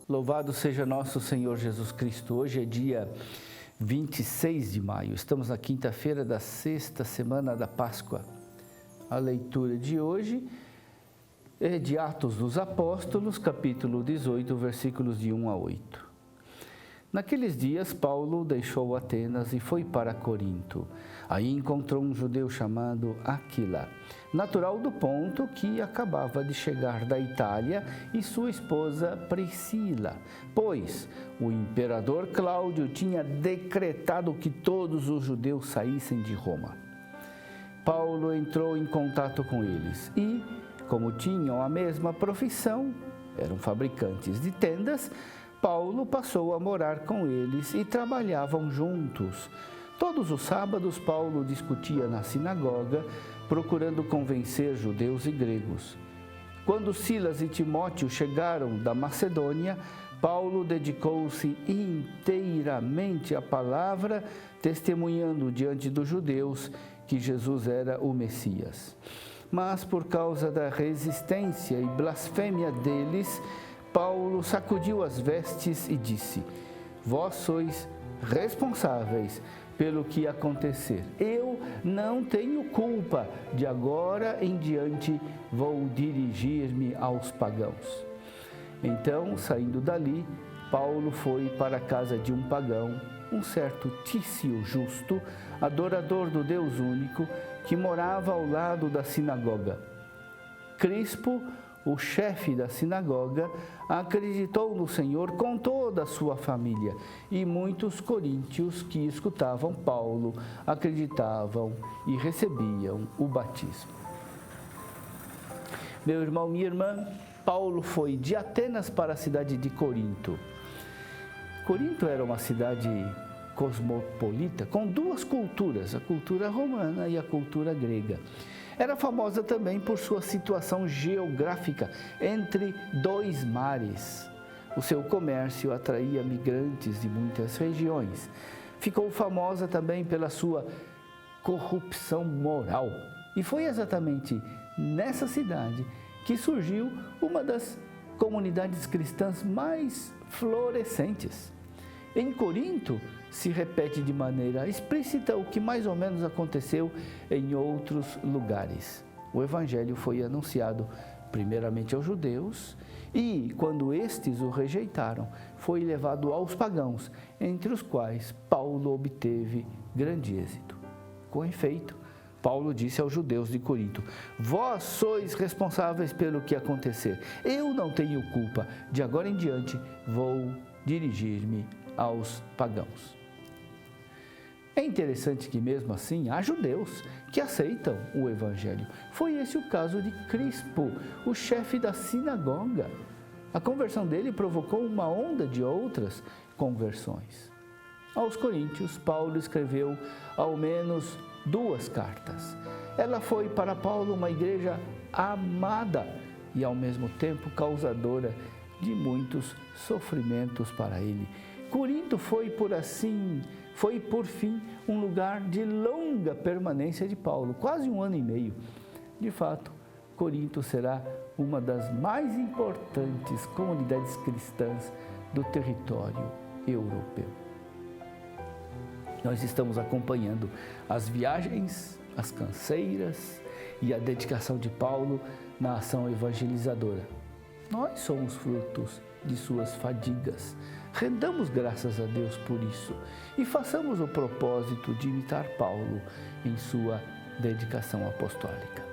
Louvado seja nosso Senhor Jesus Cristo. Hoje é dia 26 de maio. Estamos na quinta-feira da sexta semana da Páscoa. A leitura de hoje é de Atos dos Apóstolos, capítulo 18, versículos de 1 a 8. Naqueles dias, Paulo deixou Atenas e foi para Corinto. Aí encontrou um judeu chamado Aquila, natural do Ponto, que acabava de chegar da Itália, e sua esposa Priscila, pois o imperador Cláudio tinha decretado que todos os judeus saíssem de Roma. Paulo entrou em contato com eles e, como tinham a mesma profissão, eram fabricantes de tendas, Paulo passou a morar com eles e trabalhavam juntos. Todos os sábados, Paulo discutia na sinagoga, procurando convencer judeus e gregos. Quando Silas e Timóteo chegaram da Macedônia, Paulo dedicou-se inteiramente à palavra, testemunhando diante dos judeus que Jesus era o Messias. Mas por causa da resistência e blasfêmia deles, Paulo sacudiu as vestes e disse: Vós sois responsáveis pelo que acontecer. Eu não tenho culpa. De agora em diante vou dirigir-me aos pagãos. Então, saindo dali, Paulo foi para a casa de um pagão, um certo Tício Justo, adorador do Deus único, que morava ao lado da sinagoga. Crispo, o chefe da sinagoga, acreditou no Senhor com toda a sua família, e muitos coríntios que escutavam Paulo acreditavam e recebiam o batismo. Meu irmão, minha irmã, Paulo foi de Atenas para a cidade de Corinto. Corinto era uma cidade cosmopolita com duas culturas, a cultura romana e a cultura grega. Era famosa também por sua situação geográfica entre dois mares. O seu comércio atraía migrantes de muitas regiões. Ficou famosa também pela sua corrupção moral. E foi exatamente nessa cidade que surgiu uma das comunidades cristãs mais florescentes. Em Corinto, se repete de maneira explícita o que mais ou menos aconteceu em outros lugares. O Evangelho foi anunciado primeiramente aos judeus e, quando estes o rejeitaram, foi levado aos pagãos, entre os quais Paulo obteve grande êxito. Com efeito, Paulo disse aos judeus de Corinto: Vós sois responsáveis pelo que acontecer. Eu não tenho culpa. De agora em diante vou dirigir-me aos pagãos. É interessante que mesmo assim há judeus que aceitam o Evangelho. Foi esse o caso de Crispo, o chefe da sinagoga. A conversão dele provocou uma onda de outras conversões. Aos coríntios, Paulo escreveu ao menos 2 cartas. Ela foi para Paulo uma igreja amada e ao mesmo tempo causadora de muitos sofrimentos para ele. Corinto foi por fim um lugar de longa permanência de Paulo, quase 1 ano e meio. De fato, Corinto será uma das mais importantes comunidades cristãs do território europeu. Nós estamos acompanhando as viagens, as canseiras e a dedicação de Paulo na ação evangelizadora. Nós somos frutos de suas fadigas. Rendamos graças a Deus por isso e façamos o propósito de imitar Paulo em sua dedicação apostólica.